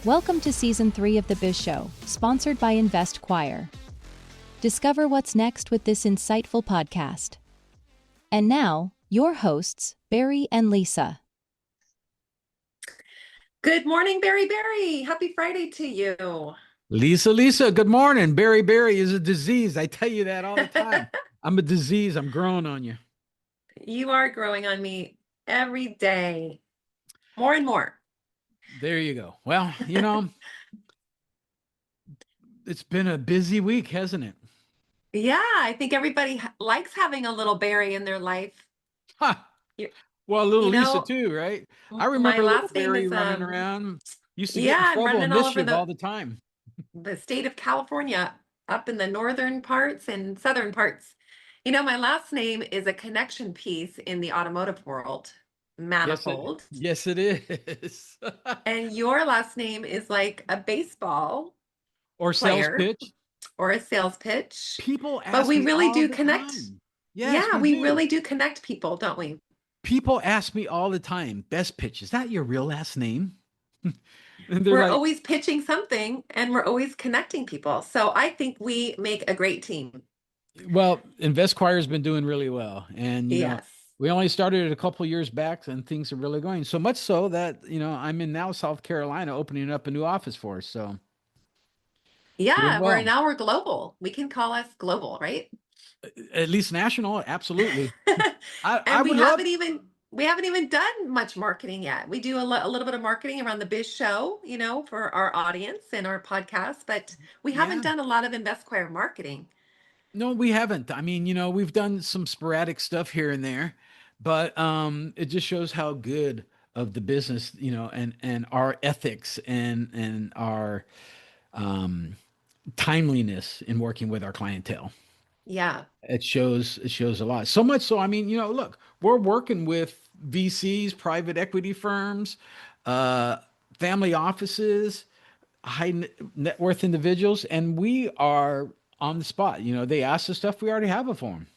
Welcome to Season 3 of the Biz Show, sponsored by Invest Choir. Discover what's next with this insightful podcast. And now, your hosts, Barry and Lisa. Good morning, Barry. Happy Friday to you. Lisa, good morning. Barry is a disease. I tell you that all the time. I'm a disease. I'm growing on you. You are growing on me every day, more and more. There you go. Well, it's been a busy week, hasn't it? Yeah, I think everybody likes having a little Barry in their life. Huh. You, Well, a little you Lisa know, too, right? I my remember little last name Barry is running around. Used to get in yeah, I'm trouble running and all over mischief all the time. the state of California, up in the northern parts and southern parts. My last name is a connection piece in the automotive world, Manifold. Yes, it is. And your last name is like a baseball Or sales player pitch. or a sales pitch. People But ask we me really all do the connect. time. Yes, Yeah, we we do. really do connect people, don't we? People ask me all the time, best pitch, is that your real last name? And they're We're like, always pitching something and we're always connecting people. So I think we make a great team. well, Invest Choir has been doing really well. And, Yes. we only started it a couple years back and things are really going so much so that, I'm in now South Carolina opening up a new office for us. So doing Yeah, well, we're global. We can call us global, right? at least national. Absolutely. I And would love, we haven't even done much marketing yet. We do a little bit of marketing around the Biz Show, for our audience and our podcast, but we haven't yeah, done a lot of InvestQuire marketing. no, we haven't. I mean, we've done some sporadic stuff here and there, but it just shows how good of the business, and our ethics and our um timeliness in working with our clientele. Yeah. It shows a lot. So much so, I mean, look, we're working with VCs, private equity firms, uh, family offices, net worth individuals, and we are on the spot. They ask us stuff, we already have it for them.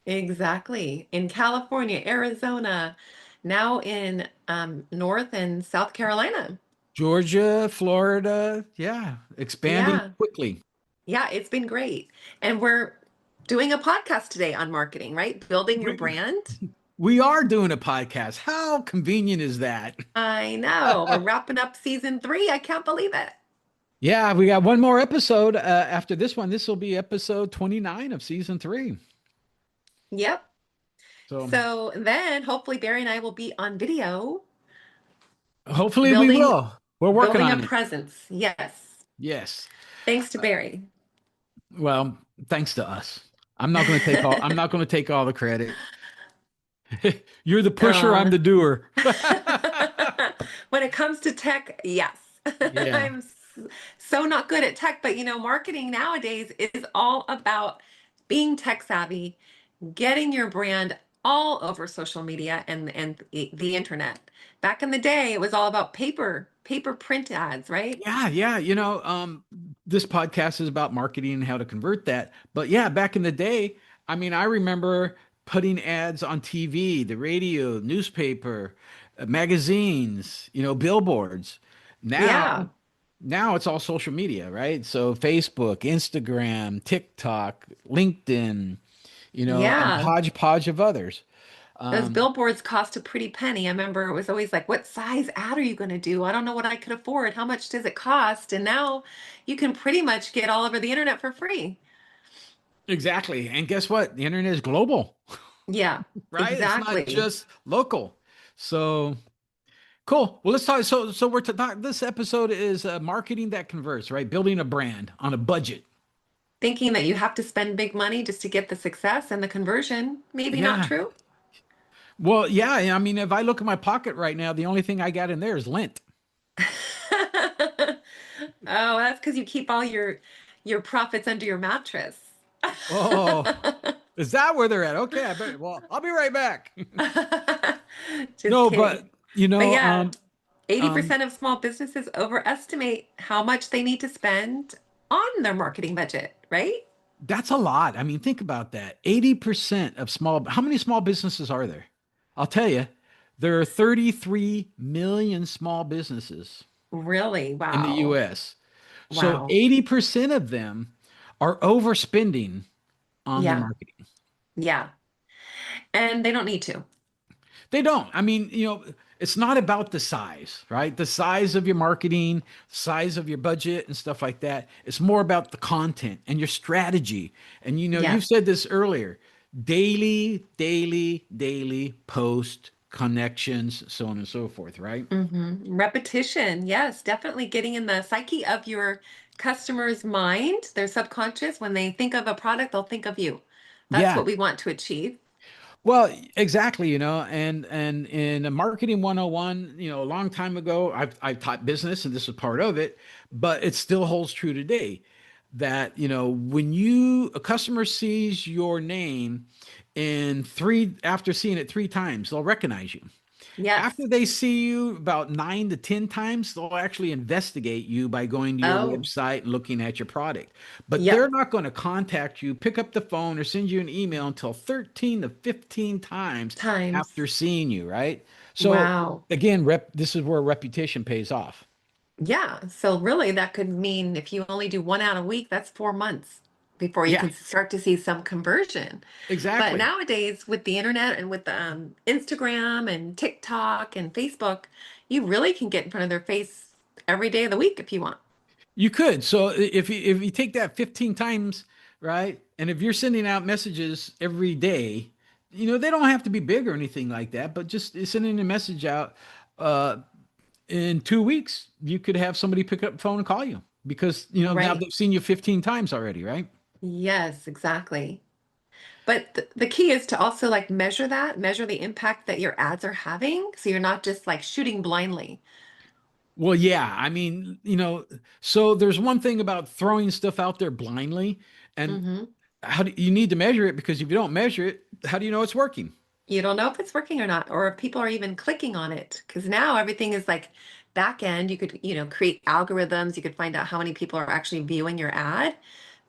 Exactly. In California, Arizona, now in North and South Carolina. Georgia, Florida, yeah, expanding Yeah. quickly. Yeah, it's been great. And we're doing a podcast today on marketing, right? Building your We, brand. we are doing a podcast. How convenient is that? I know. We're wrapping up season 3. I can't believe it. Yeah, we got one more episode after this one. This will be episode 29 of season 3. Yep. So So then hopefully Barry and I will be on video hopefully we building will. We're working building a on it. presence. Yes. Yes. Thanks to Barry. Well, thanks to us. I'm not going to take all the credit. You're the pusher, I'm Uh, the doer. when it comes to tech, yes. Yeah. So not good at tech, but marketing nowadays is all about being tech savvy, getting your brand all over social media and the internet. Back in the day, it was all about paper print ads, right? Yeah. This podcast is about marketing and how to convert that. But yeah, back in the day, I mean, I remember putting ads on TV, the radio, newspaper, magazines, billboards. Yeah. Now it's all social media, right? So Facebook, Instagram, TikTok, LinkedIn, and Yeah. hodgepodge of others. Those Um, billboards cost a pretty penny. I remember it was always like, what size ad are you going to do? I don't know what I could afford. How much does it cost? And now you can pretty much get all over the internet for free. exactly. And guess what? The internet is global, Yeah, right? It's not exactly. just local. So cool. Well, let's talk. So we're to talk. This episode is marketing that converts, right? Building a brand on a budget. Thinking that you have to spend big money just to get the success and the conversion, maybe not Yeah. true. Well, yeah. I mean, if I look at my pocket right now, the only thing I got in there is lint. Oh, that's because you keep all your profits under your mattress. Oh, is that where they're at? Okay, I bet. Well, I'll be right back. Just No, kidding. but But yeah, um, 80% of small businesses overestimate how much they need to spend on their marketing budget, right? that's a lot. I mean, think about that. 80% of how many small businesses are there? I'll tell you, there are 33 million small businesses. Really? in the Wow. US. So Wow. 80% of them are overspending on their Yeah. marketing. Yeah. And they don't need to. They don't. I mean, it's not about the size, right? The size of your marketing, size of your budget and stuff like that. It's more about the content and your strategy. And you've Yes. said this earlier, daily, daily, daily post connections, so on and so forth, right? Repetition. Yes, definitely getting in the psyche of your customer's mind, their subconscious. When they think of a product, they'll think of you. That's Yeah. what we want to achieve. Well, exactly, and in a marketing 101, a long time ago, I've taught business and this is part of it, but it still holds true today that, when a customer sees your name after seeing it 3 times, they'll recognize you. Yes. After they see you about 9 to 10 times, they'll actually investigate you by going to your Oh, website and looking at your product. But they're yep. not going to contact you, pick up the phone, or send you an email until 13 to 15 times after Times. seeing you, right? So Wow. again, this is where reputation pays off. Yeah. So really that could mean if you only do one out a week, that's 4 months before you Yeah, can start to see some conversion. But exactly. nowadays with the internet and with Instagram and TikTok and Facebook, you really can get in front of their face every day of the week if you want. You could. So if you take that 15 times, right? And if you're sending out messages every day, they don't have to be big or anything like that, but just sending a message out uh in 2 weeks, you could have somebody pick up the phone and call you because, now Right. they've seen you 15 times already, right? Yes, exactly. But the key is to also like measure that, measure the impact that your ads are having. So you're not just like shooting blindly. Well, yeah. I mean, so there's one thing about throwing stuff out there blindly, and hmm how do you need to measure it because if you don't measure it, how do you know it's working? You don't know if it's working or not, or if people are even clicking on it. Because now everything is like back end. You could, create algorithms. You could find out how many people are actually viewing your ad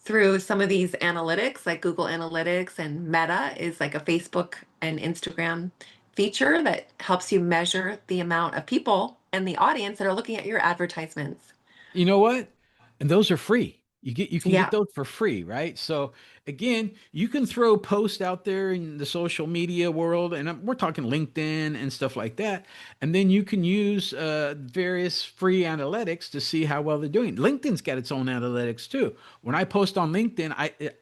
through some of these analytics, like Google Analytics and Meta is like a Facebook and Instagram feature that helps you measure the amount of people and the audience that are looking at your advertisements. You know what? And those are free. You can get Yeah. those for free, right? So again, you can throw posts out there in the social media world, and we're talking LinkedIn and stuff like that. And then you can use various free analytics to see how well they're doing. LinkedIn's got its own analytics too. When I post on LinkedIn,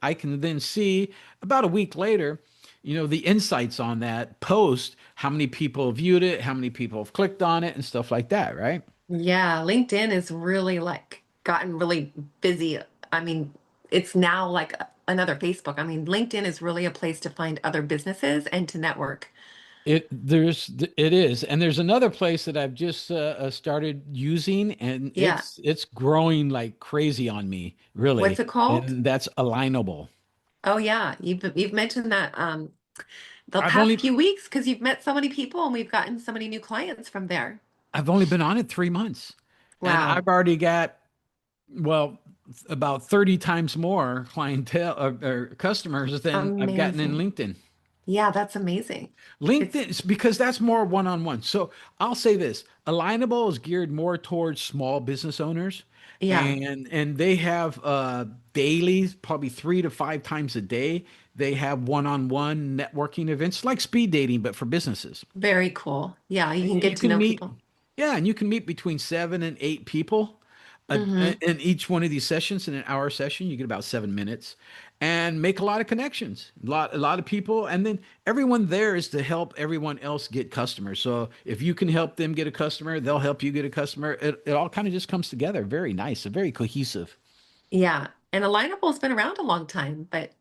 I can then see about a week later, the insights on that post, how many people viewed it, how many people have clicked on it, and stuff like that, right? Yeah, LinkedIn is really like gotten really busy. I mean, it's now like another Facebook. I mean, LinkedIn is really a place to find other businesses and to network. It is, and there's another place that I've just started using, and Yeah. it's growing like crazy on me, What's really, it called? and that's alignable. Oh yeah, you've mentioned that the I've past only few weeks because you've met so many people and we've gotten so many new clients from there. I've only been on it 3 months, and I've Wow. already got, well, about 30 times more clientele or customers than I've gotten in Amazing. LinkedIn. Yeah, that's amazing. It's LinkedIn is because that's more one-on-one. So I'll say this: Alignable is geared more towards small business owners, yeah, and they have daily, probably 3 to 5 times a day. They have one-on-one networking events like speed dating, but for businesses. very cool. Yeah, you And can get you to can know meet, people. yeah, and you can meet between 7 and 8 people. hmm In each one of these sessions, in an hour session, you get about 7 minutes, and make a lot of connections. A lot of people, and then everyone there is to help everyone else get customers. So if you can help them get a customer, they'll help you get a customer. It all kind of just comes together. Very nice, very cohesive. Yeah, and Alignable's been around a long time, but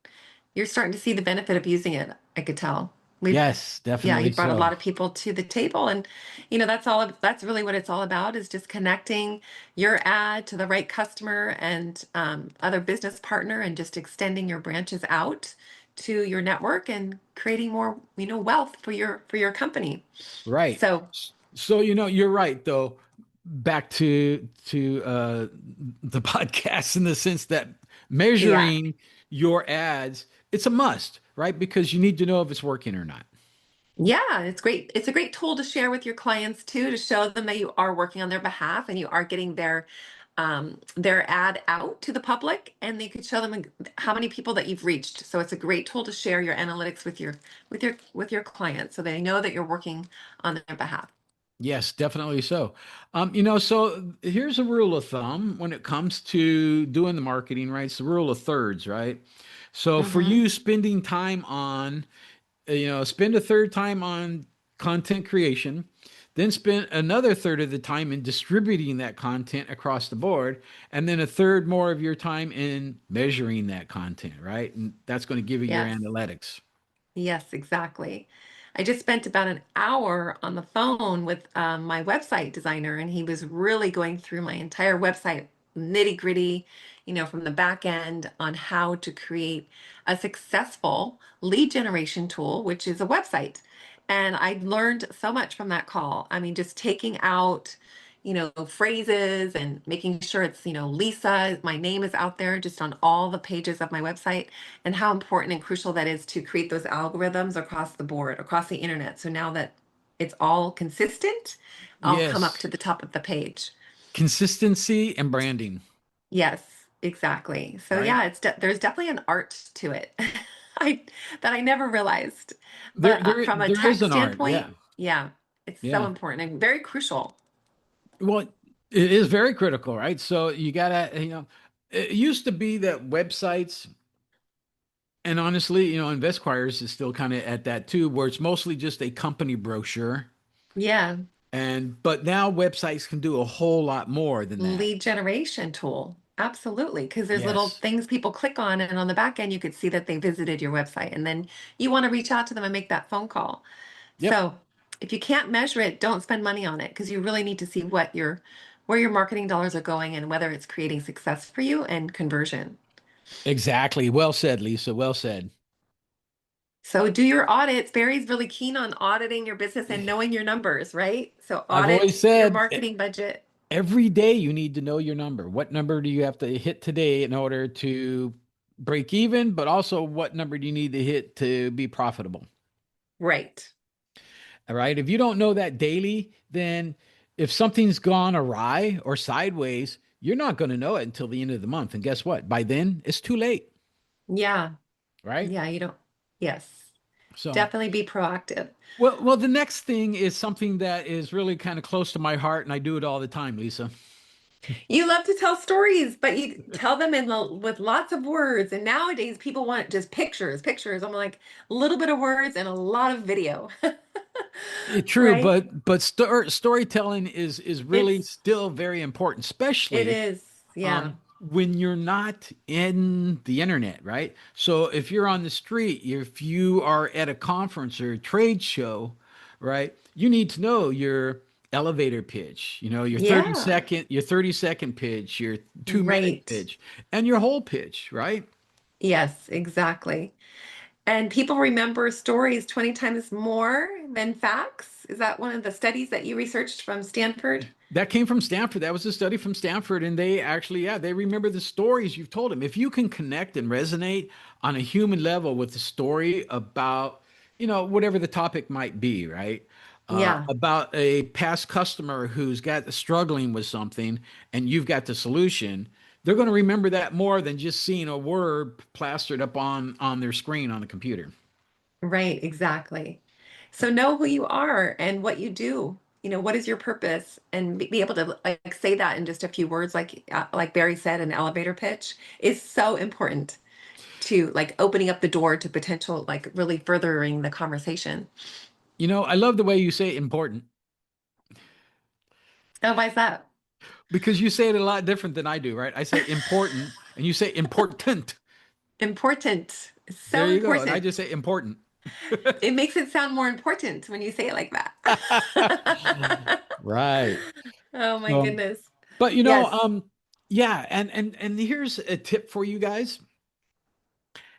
you're starting to see the benefit of using it. I could tell. We've, Yes, yeah, you definitely brought a so. lot of people to the table, and that's really what it's all about is just connecting your ad to the right customer and other business partner, and just extending your branches out to your network and creating more, wealth for your company. Right. So, So you're right though. Back to the podcast in the sense that yeah. measuring your ads, it's a must, right? Because you need to know if it's working or not. Yeah, it's great. It's a great tool to share with your clients too, to show them that you are working on their behalf and you are getting their ad out to the public, and they could show them how many people that you've reached. So it's a great tool to share your analytics with your clients, so they know that you're working on their behalf. Yes, definitely so. So here's a rule of thumb when it comes to doing the marketing, right? It's the rule of thirds, right? So for Hmm. you spending time on, spend a third time on content creation, then spend another third of the time in distributing that content across the board, and then a third more of your time in measuring that content, right? And that's going to give you your Yes. analytics. Yes, exactly. I just spent about an hour on the phone with my website designer, and he was really going through my entire website, nitty gritty, from the back end on how to create a successful lead generation tool, which is a website. And I learned so much from that call. I mean, just taking out, phrases and making sure it's, Lisa, my name is out there just on all the pages of my website, and how important and crucial that is to create those algorithms across the board, across the internet. So now that it's all consistent, I'll come up Yes, to the top of the page. consistency and branding, Yes, exactly. So right? yeah, there's definitely an art to it. I that I never realized. There, But there, from a there tech is an art. Yeah, standpoint, yeah, it's so yeah. important and very crucial. Well, it is very critical, right? So you gotta, it used to be that websites, and honestly, InvestQuires is still kind of at that too, where it's mostly just a company brochure. Yeah. But now websites can do a whole lot more than that. Lead generation tool. Absolutely. Because there's little Yes. things people click on, and on the back end, you could see that they visited your website. And then you want to reach out to them and make that phone call. Yep. So if you can't measure it, don't spend money on it, because you really need to see where your marketing dollars are going and whether it's creating success for you and conversion. Exactly. Well said, Lisa. Well said. So do your audits. Barry's really keen on auditing your business and knowing your numbers, right? So I've always audit your said marketing budget. every day you need to know your number. What number do you have to hit today in order to break even, but also what number do you need to hit to be profitable? Right. All right. If you don't know that daily, then if something's gone awry or sideways, you're not going to know it until the end of the month. And guess what? By then, it's too late. Yeah. Right. Yeah. You don't. Yes. So, Definitely be proactive. the next thing is something that is really kind of close to my heart, and I do it all the time, Lisa. You love to tell stories, but you tell them with lots of words. And nowadays, people want just pictures, pictures. I'm like, a little bit of words and a lot of video. True, Right? but storytelling is really It's still very important, it especially is. Yeah. when you're not in the internet, right? So if you're on the street, if you are at a conference or a trade show, right, you need to know your elevator pitch, your 30 Yeah. second, your 30-second pitch, your 2 minute Right. pitch, and your whole pitch, right? Yes, exactly. And people remember stories 20 times more than facts. Is that one of the studies that you researched from Stanford? That came from Stanford. That was a study from Stanford. And they actually, yeah, they remember the stories you've told them. If you can connect and resonate on a human level with the story about, whatever the topic might be, right? Yeah. About a past customer who's got struggling with something and you've got the solution, they're going to remember that more than just seeing a word plastered up on their screen on the computer. Right, exactly. So know who you are and what you do. What is your purpose? And be able to like say that in just a few words, like Barry said, an elevator pitch is so important to like opening up the door to potential, like really furthering the conversation. I love the way you say important Oh, why is that? because you say it a lot different than I do, right? I say important and you say important. Important. It's There so you go. And I important. just say important. It makes it sound more important when you say it like that. Right. Oh my So, goodness. but Yes. yeah, and here's a tip for you guys.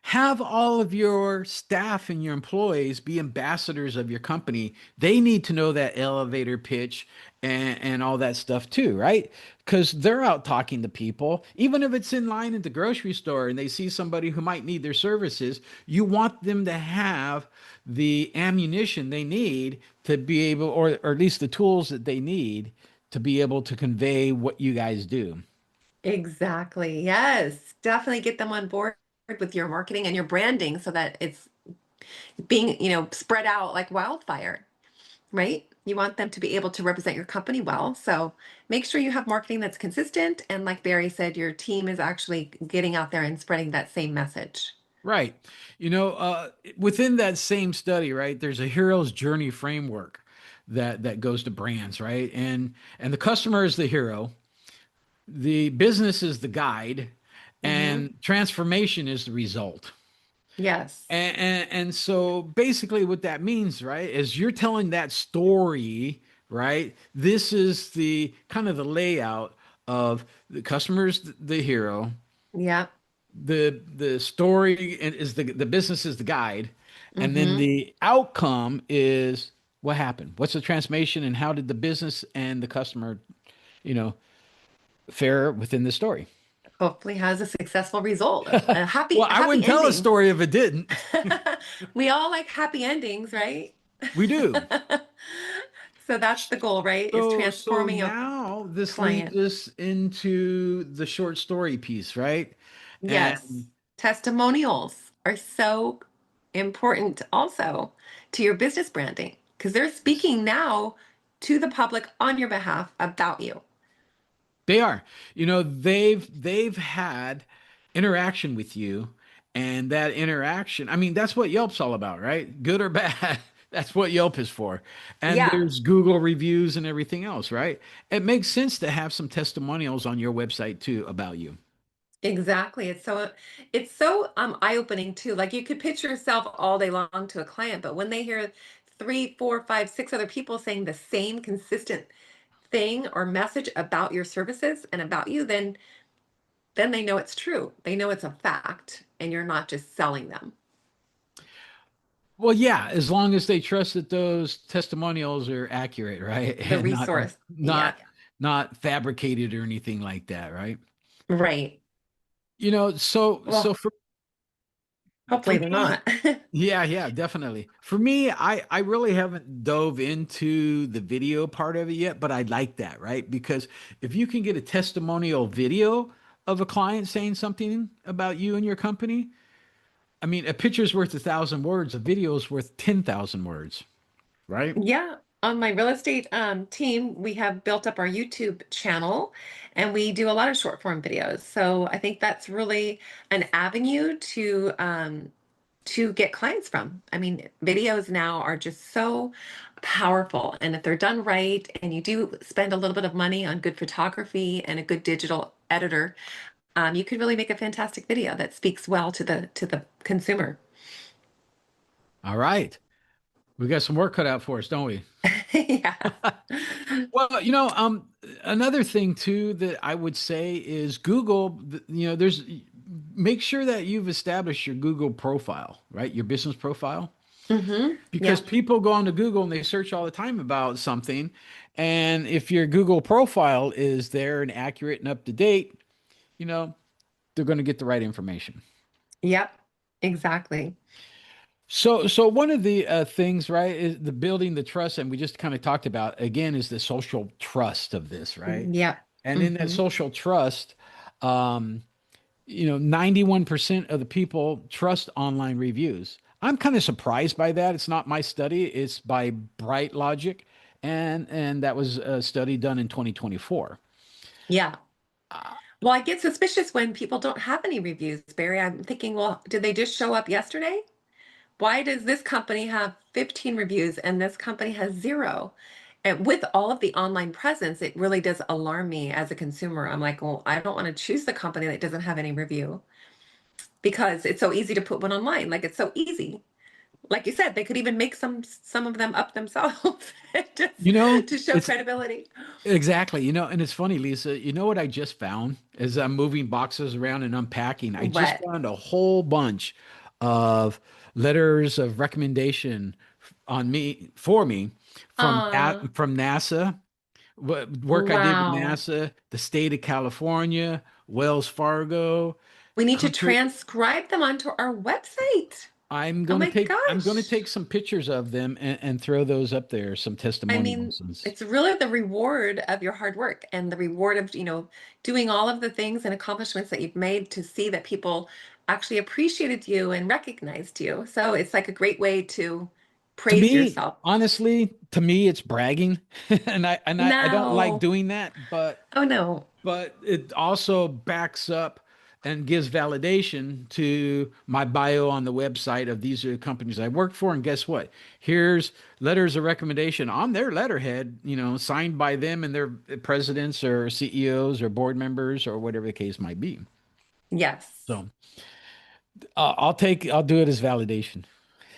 have all of your staff and your employees be ambassadors of your company. They need to know that elevator pitch and all that stuff too, right? Because they're out talking to people. Even if it's in line at the grocery store and they see somebody who might need their services, you want them to have the ammunition they need to be able, or at least the tools that they need to be able to convey what you guys do. Exactly. Yes. Definitely get them on board with your marketing and your branding so that it's being, spread out like wildfire, right? You want them to be able to represent your company well. So make sure you have marketing that's consistent. And like Barry said, your team is actually getting out there and spreading that same message. Right. Within that same study, right, there's a hero's journey framework that goes to brands, right? And the customer is the hero, the business is the guide, Hmm. and transformation is the result. Yes. And so basically what that means, right, is you're telling that story, right? This is the kind of the layout of the customer's the hero, Yeah. the story is the business is the guide, and then Hmm. the outcome is what happened, what's the transformation, and how did the business and the customer you know fare within the story. Hopefully has a successful result, a happy, Well, I happy wouldn't tell a ending. story if it didn't. We all like happy endings, right? We do. So that's the goal, right? Is So transforming a now this leads client. us into the short story piece, right? And Yes. Testimonials are so important also to your business branding because they're speaking now to the public on your behalf about you. they are, they've had interaction with you, and that interaction, I mean, that's what Yelp's all about, right? Good or bad, that's what Yelp is for. And Yeah, there's Google reviews and everything else, right? It makes sense to have some testimonials on your website too about you. exactly. It's so eye-opening too. Like you could pitch yourself all day long to a client, but when they hear three, four, five, six other people saying the same consistent thing or message about your services and about you, then they know it's true. They know it's a fact and you're not just selling them Well, yeah, as long as they trust that those testimonials are accurate, right? the And not resource. Yeah, not not fabricated or anything like that, right? right. So Well, for hopefully they're me, not. yeah, yeah, definitely. For me, I really haven't dove into the video part of it yet, but I like that, right? Because if you can get a testimonial video of a client saying something about you and your company, I mean, a picture's worth 1,000 words, a video's worth 10,000 words, right? Yeah, on my real estate team, we have built up our YouTube channel and we do a lot of short form videos. So I think that's really an avenue to get clients from. I mean, videos now are just so powerful. And if they're done right and you do spend a little bit of money on good photography and a good digital editor, you could really make a fantastic video that speaks well to the consumer. All right. We got some work cut out for us, don't we? Yeah. Well, another thing too that I would say is Google, there's make sure that you've established your Google profile, right? Your business profile. Hmm. Because Yeah. people go onto Google and they search all the time about something. And if your Google profile is there and accurate and up to date, you know, they're going to get the right information. Yep. Exactly. So one of the things, right, is the building the trust, and we just kind of talked about again, is the social trust of this, right? Yep. And in that Hmm. social trust, um, 91% of the people trust online reviews. I'm kind of surprised by that. It's not my study; it's by Bright Logic, and that was a study done in 2024. Yeah. Well, I get suspicious when people don't have any reviews, Barry. I'm thinking, well, did they just show up yesterday? Why does this company have 15 reviews and this company has zero? And with all of the online presence, it really does alarm me as a consumer. I'm like, well, I don't want to choose the company that doesn't have any review because it's so easy to put one online. Like it's so easy. Like you said, they could even make some of them up themselves just You know, to show it's credibility. exactly, and it's funny, Lisa, you know what I just found as I'm moving boxes around and unpacking? I just What? found a whole bunch of letters of recommendation for me Uh, from NASA, work I did with wow. NASA, the state of California, Wells Fargo, We need to country. transcribe them onto our website. Oh my I'm going to gosh. take some pictures of them and throw those up there, some I mean, testimonials. it's really the reward of your hard work and the reward of, doing all of the things and accomplishments that you've made to see that people actually appreciated you and recognized you. So it's like a great way to To praise me, yourself. honestly, to me, it's bragging, I don't like No. doing that, Oh no. but it also backs up and gives validation to my bio on the website of these are the companies I work for. And guess what? Here's letters of recommendation on their letterhead, signed by them and their presidents or CEOs or board members or whatever the case might be. Yes. So I'll do it as validation.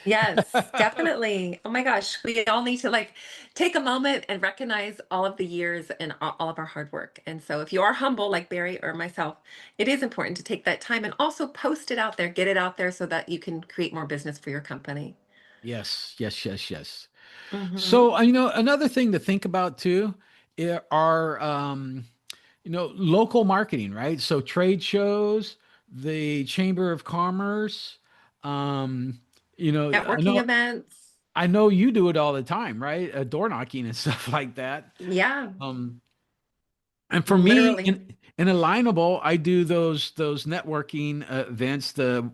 Yes, definitely. Oh my gosh, we all need to like take a moment and recognize all of the years and all of our hard work. And so if you are humble like Barry or myself, it is important to take that time and also post it out there, get it out there so that you can create more business for your company. Yes, yes, yes, yes. Hmm. So, another thing to think about too are, local marketing, right? So trade shows, the Chamber of Commerce, um, I Networking know, events. I know you do it all the time, right? Door knocking and stuff like that. Yeah, Um, and for me, literally in Alignable, I do those networking events, the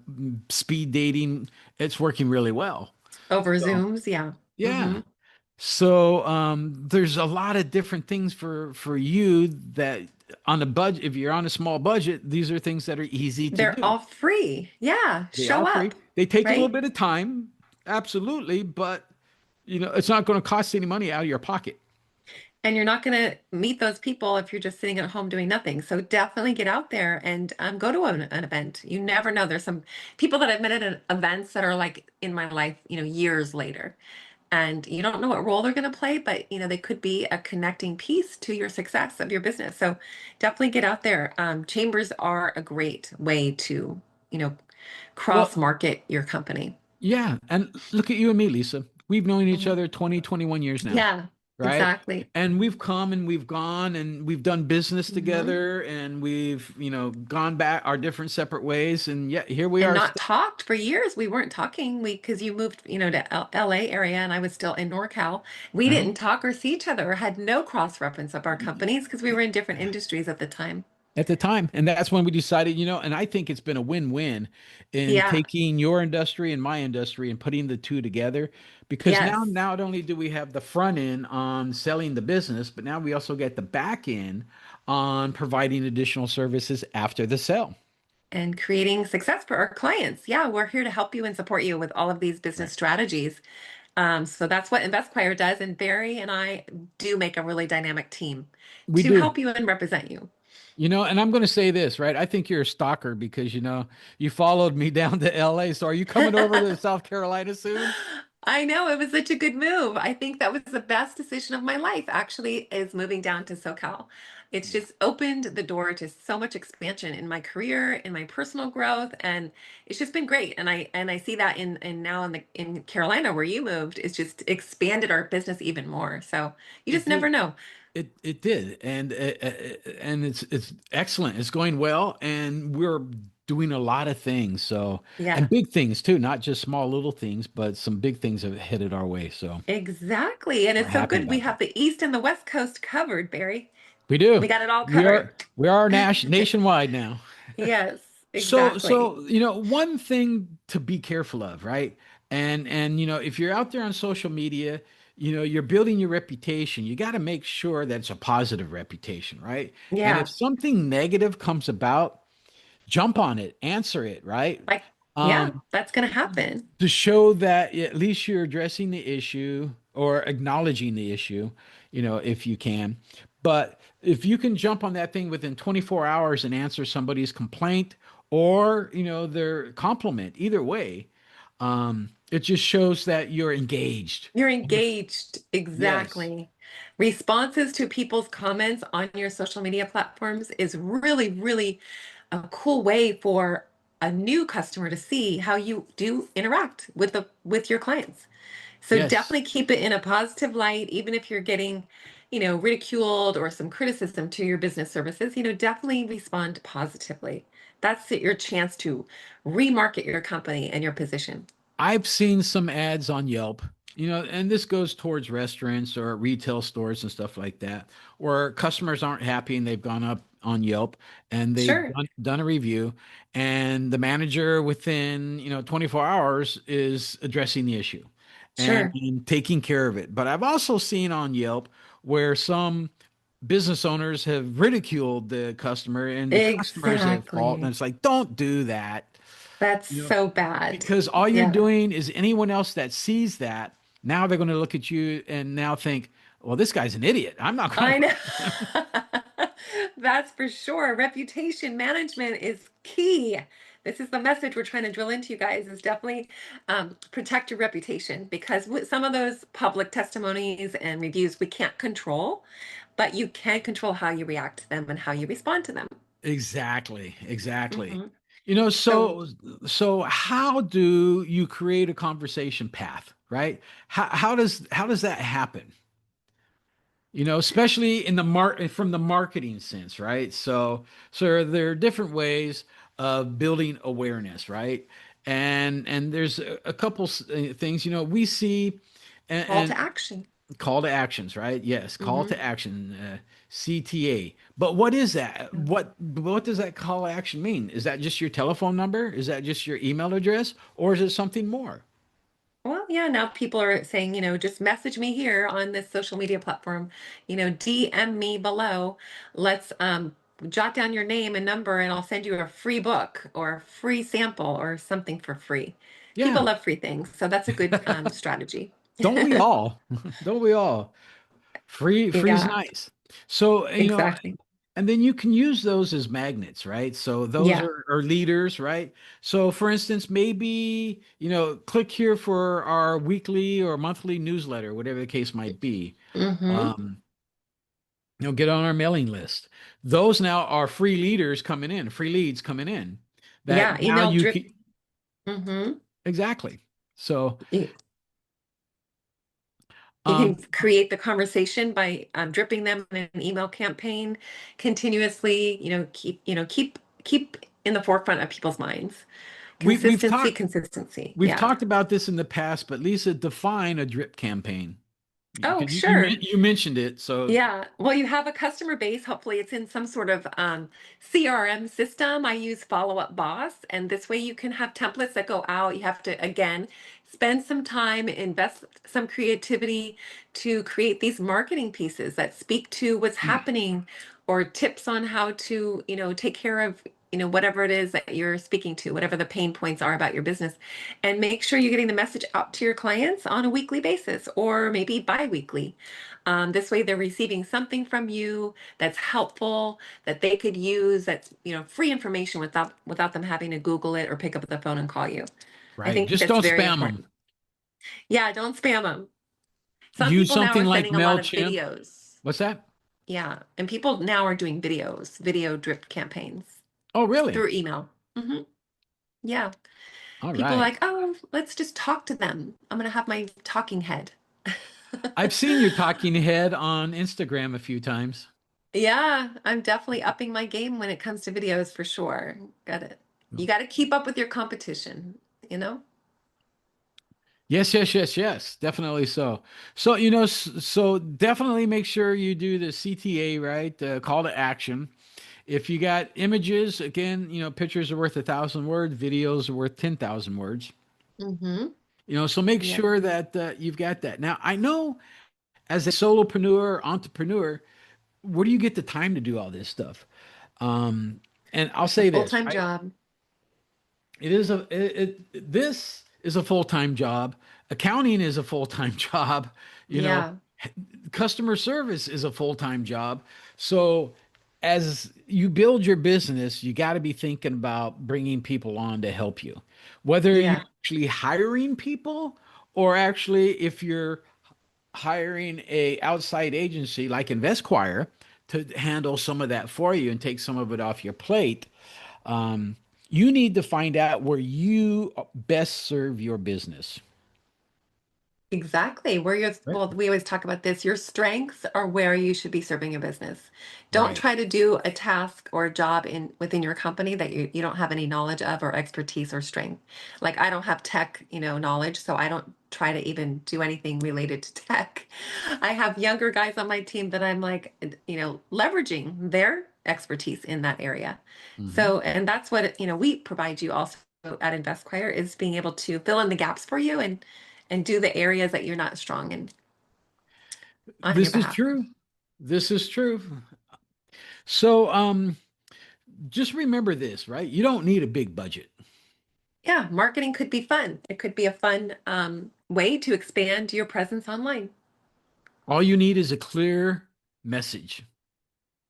speed dating. It's working really well. over So Zooms. Yeah. yeah. Hmm. So there's a lot of different things for you that on a budget, if you're on a small budget, these are things that are easy to They're do. all free. Yeah, They are show free. up, They take a little right? bit of time, absolutely, but it's not going to cost any money out of your pocket. And you're not going to meet those people if you're just sitting at home doing nothing. So definitely get out there and go to an event. You never know. There's some people that I've met at events that are like in my life, years later. And you don't know what role they're going to play, but they could be a connecting piece to your success of your business. So definitely get out there. Chambers are a great way to, you know, cross Well, market your company. yeah, and look at you and me, Lisa. We've known each Mhm. other 20, 21 years now, Yeah, right? exactly. And we've come and we've gone and we've done business Hmm. together and we've, gone back our different separate ways. And yet here we And are. not talked for years. We weren't talking. Because you moved, to LA area and I was still in NorCal. We Uh-huh. didn't talk or see each other, had no cross reference of our companies because we were in different industries at the time. At the time. And that's when we decided, and I think it's been a win-win in Yeah. taking your industry and my industry and putting the two together because now Yes. not only do we have the front end on selling the business, but now we also get the back end on providing additional services after the sale. And creating success for our clients. Yeah, we're here to help you and support you with all of these business Right. strategies. So that's what InvestQuire does. And Barry and I do make a really dynamic team We to do. help you and represent you. And I'm going to say this, right? I think you're a stalker because, you followed me down to LA. So are you coming over to South Carolina soon? I know it was such a good move. I think that was the best decision of my life, actually, is moving down to SoCal. It's Yeah. just opened the door to so much expansion in my career, in my personal growth, and it's just been great. And I see that in now in Carolina where you moved, it's just expanded our business even more. So you It just never did. know. It did, and it's excellent. It's going well, and we're doing a lot of things. So, and Yeah, big things too, not just small little things, but some big things have headed our way. So exactly. And we're it's so happy good. We about that. have the East and the West Coast covered, Barry. We do. We got it all We covered. are we are nationwide now. Yes, So exactly. so one thing to be careful of, right? And if you're out there on social media, you're building your reputation. You got to make sure that it's a positive reputation, right? And if Yeah. something negative comes about, jump on it, answer it, right? Like, yeah, Um, that's going to happen. to show that at least you're addressing the issue or acknowledging the issue, if you can. But if you can jump on that thing within 24 hours and answer somebody's complaint or, their compliment, either way, It just shows that you're engaged. You're engaged. Yes. Exactly. Responses to people's comments on your social media platforms is really, really a cool way for a new customer to see how you do interact with your clients. So Yes. definitely keep it in a positive light, even if you're getting, ridiculed or some criticism to your business services, definitely respond positively. That's your chance to remarket your company and your position. I've seen some ads on Yelp, and this goes towards restaurants or retail stores and stuff like that, where customers aren't happy and they've gone up on Yelp and they've Sure, done a review, and the manager within, 24 hours is addressing the issue sure. and taking care of it. But I've also seen on Yelp where some business owners have ridiculed the customer and the customers have fault, and Exactly. it's like, don't do that. That's You know, so bad. because all you're Yeah, doing is anyone else that sees that, now they're going to look at you and now think, well, this guy's an idiot. I'm not going I to. know. That's for sure. Reputation management is key. This is the message we're trying to drill into, you guys, is definitely protect your reputation, because with some of those public testimonies and reviews we can't control, but you can control how you react to them and how you respond to them. Exactly, exactly. Hmm. You know, So, so so how do you create a conversation path, right? How does that happen? Especially in the from the marketing sense, right? So there are different ways of building awareness, right? And there's a couple things, we see, call and to action. call to actions, right? Yes, call Hmm. to action, CTA. But what is that? What does that call to action mean? Is that just your telephone number? Is that just your email address, or is it something more? Well, yeah, now people are saying, just message me here on this social media platform, DM me below. Let's jot down your name and number, and I'll send you a free book or a free sample or something for free. People Yeah. love free things, so that's a good strategy. Don't we all? Don't we all? Free is Yeah, nice. So, exactly. and then you can use those as magnets, right? So those Yeah. are leaders, right? So for instance, maybe, click here for our weekly or monthly newsletter, whatever the case might be. Hmm. Um, get on our mailing list. Those now are free leaders coming in, free leads coming in Yeah, that now email you drip. can, Hmm. exactly. So, You um, can create the conversation by dripping them in an email campaign continuously. Keep in the forefront of people's minds. we, we've Consistency, talked, consistency. we've Yeah. talked about this in the past, but Lisa, define a drip campaign. Oh, Because sure. you mentioned it, so Yeah. Well, you have a customer base. Hopefully, it's in some sort of CRM system. I use Follow Up Boss, and this way you can have templates that go out. You have to, again, spend some time, invest some creativity to create these marketing pieces that speak to what's happening, or tips on how to, take care of, whatever it is that you're speaking to, whatever the pain points are about your business. And make sure you're getting the message out to your clients on a weekly basis or maybe bi-weekly. This way they're receiving something from you that's helpful, that they could use, that's, free information without them having to Google it or pick up the phone and call you. I right. think Just that's don't very spam them. important. Yeah, don't spam them. Some Use people now something are like sending a lot of MailChimp. videos. What's that? Yeah, and people now are doing videos, video drip campaigns Oh, really? through email. Hmm. Yeah. All People are right. like, oh, let's just talk to them. I'm going to have my talking head. I've seen your talking head on Instagram a few times. Yeah, I'm definitely upping my game when it comes to videos for sure. Got it. You got to keep up with your competition, you know? Yes, yes, yes, yes. Definitely so. So, so definitely make sure you do the CTA, right? Call to action. If you got images, again, pictures are worth 1,000 words, videos are worth 10,000 words. Mm-hmm. So make Yep. sure that you've got that. Now, I know as a solopreneur, entrepreneur, where do you get the time to do all this stuff? And I'll It's a say this, full-time right? job. This is a full-time job. Accounting is a full-time job. You know, Yeah. customer service is a full-time job. So as you build your business, you got to be thinking about bringing people on to help you, whether you're Yeah, actually hiring people or actually if you're hiring a outside agency like InvestQuire to handle some of that for you and take some of it off your plate. Um, you need to find out where you best serve your business. exactly. Where your Right. well, we always talk about this. Your strengths are where you should be serving your business. Don't Right. try to do a task or a job in within your company that you don't have any knowledge of or expertise or strength. Like I don't have tech, knowledge, so I don't try to even do anything related to tech. I have younger guys on my team that I'm like, leveraging their expertise in that area. Mhm. So, and that's what, we provide you also at InvestQuire is being able to fill in the gaps for you and do the areas that you're not strong in on your This is behalf. true. This is true. So, just remember this, right? You don't need a big budget. Yeah, marketing could be fun. It could be a fun way to expand your presence online. All you need is a clear message,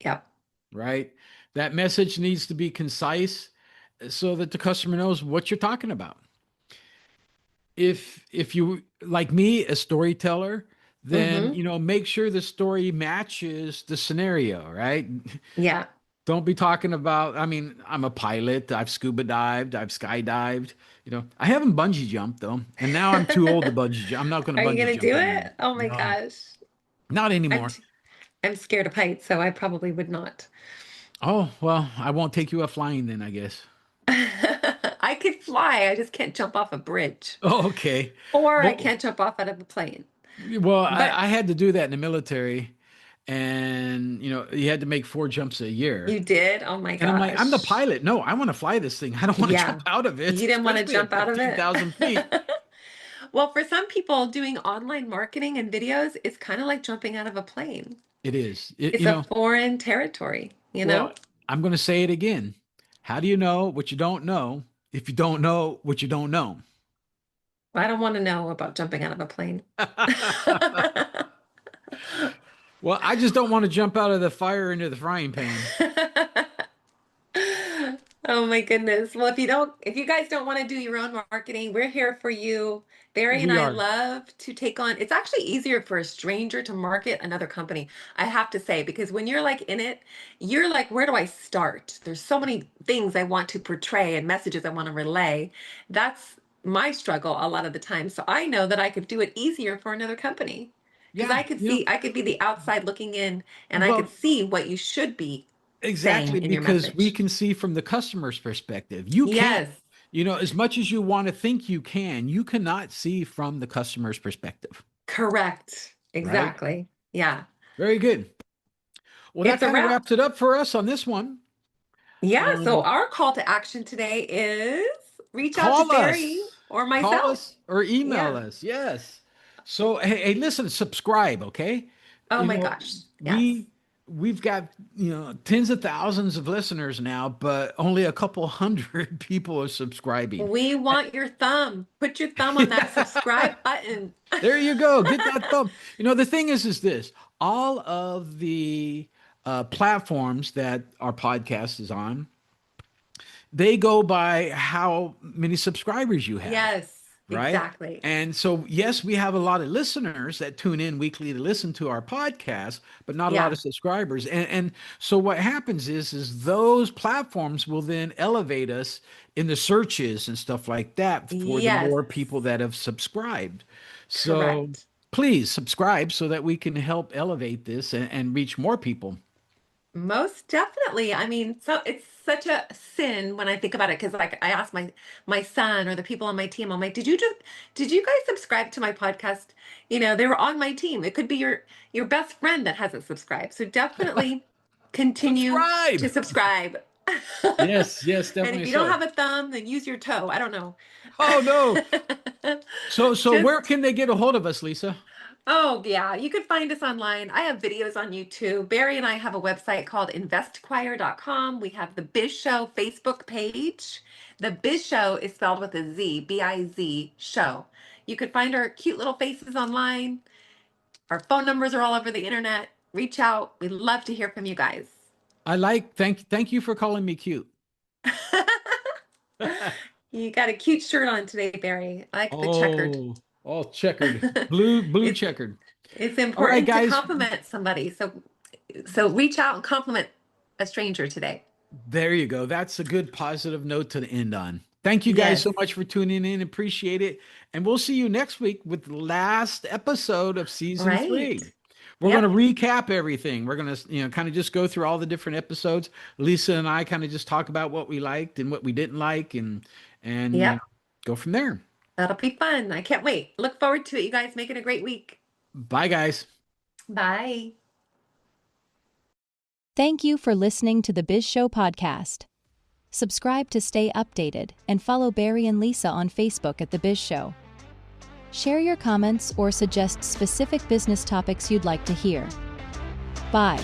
Yep. right? That message needs to be concise so that the customer knows what you're talking about. If you like me, a storyteller, then Mm-hmm. make sure the story matches the scenario, right? Yeah. Don't be talking about, I mean, I'm a pilot, I've scuba dived, I've skydived, I haven't bungee jumped though, and now I'm too old to bungee jump. I'm not going Are to you bungee gonna jump do anymore. it? Oh my No, gosh. not I'm anymore. t I'm scared of heights, so I probably would not. Oh, well, I won't take you up flying then, I guess. I could fly, I just can't jump off a bridge. Oh, okay. Or I Well, can't jump off out of a plane. well, But I had to do that in the military, and you had to make 4 jumps a year. you did? Oh my And I'm like, I'm the gosh. pilot. No, I want to fly this thing. I don't want to jump Yeah. out of it, You didn't want to especially at jump out of it? 15,000 feet. Well, for some people, doing online marketing and videos is kind of like jumping out of a plane. It is. It's a foreign territory, you Well, know? I'm going to say it again. How do you know what you don't know if you don't know what you don't know? I don't want to know about jumping out of a plane. Well, I just don't want to jump out of the fire into the frying pan. Oh my goodness. Well, if you guys don't want to do your own marketing, we're here for you. Barry and We I are. love to take on, it's actually easier for a stranger to market another company, I have to say, because when you're like in it, you're like, where do I start? There's so many things I want to portray and messages I want to relay. That's my struggle a lot of the time. So I know that I could do it easier for another company because Yeah, I could be the outside looking in and I could well, see what you should be saying exactly, in your because we message. can see from the customer's perspective. You can't, Yes, as much as you want to think you cannot see from the customer's perspective, correct. right? Exactly. Yeah. Very good. Well, that It's a kind of wrap. wraps it up for us on this one. Yeah. So Um, our call to action today is reach out to Call Barry us, or call myself. us, or email Yeah. us. Yes. So hey, listen, subscribe, okay? Oh You my know, gosh. Yes. we've got tens of thousands of listeners now, but only a couple hundred people are subscribing. We want your thumb. Put your thumb on that subscribe button. There you go. Get that thumb. The thing is this: all of the platforms that our podcast is on, they go by how many subscribers you have. Yes, Right? exactly. And so, yes, we have a lot of listeners that tune in weekly to listen to our podcast, but not a lot Yeah. of subscribers. And so what happens is those platforms will then elevate us in the searches and stuff like that for the Yes. more people that have subscribed. So Correct. please subscribe so that we can help elevate this and reach more people. Most definitely. I mean, so it's such a sin when I think about it because like I asked my son or the people on my team, I'm like, did you guys subscribe to my podcast? They were on my team. It could be your best friend that hasn't subscribed. So definitely continue to Subscribe. subscribe. Yes, yes, And if definitely you don't so. have a thumb, then use your toe. I don't know. Oh no. So where Just can they get a hold of us, Lisa? Oh, yeah. You can find us online. I have videos on YouTube. Barry and I have a website called investchoir.com. We have the Biz Show Facebook page. The Biz Show is spelled with a Z, B-I-Z, show. You can find our cute little faces online. Our phone numbers are all over the internet. Reach out. We'd love to hear from you guys. Thank you for calling me cute. You got a cute shirt on today, Barry. I like the checkered. Oh, all checkered. Blue It's checkered. it's All right, important to guys. compliment somebody. So reach out and compliment a stranger today. There you go. That's a good positive note to end on. Thank you guys Yes. so much for tuning in. Appreciate it. And we'll see you next week with the last episode of season Right. 3. We're going to Yep. recap everything. We're going to, kind of just go through all the different episodes. Lisa and I kind of just talk about what we liked and what we didn't like and Yep. go from there. That'll be fun. I can't wait. Look forward to it. You guys make it a great week. Bye, guys. Bye. Thank you for listening to the Biz Show podcast. Subscribe to stay updated and follow Barry and Lisa on Facebook at The Biz Show. Share your comments or suggest specific business topics you'd like to hear. Bye.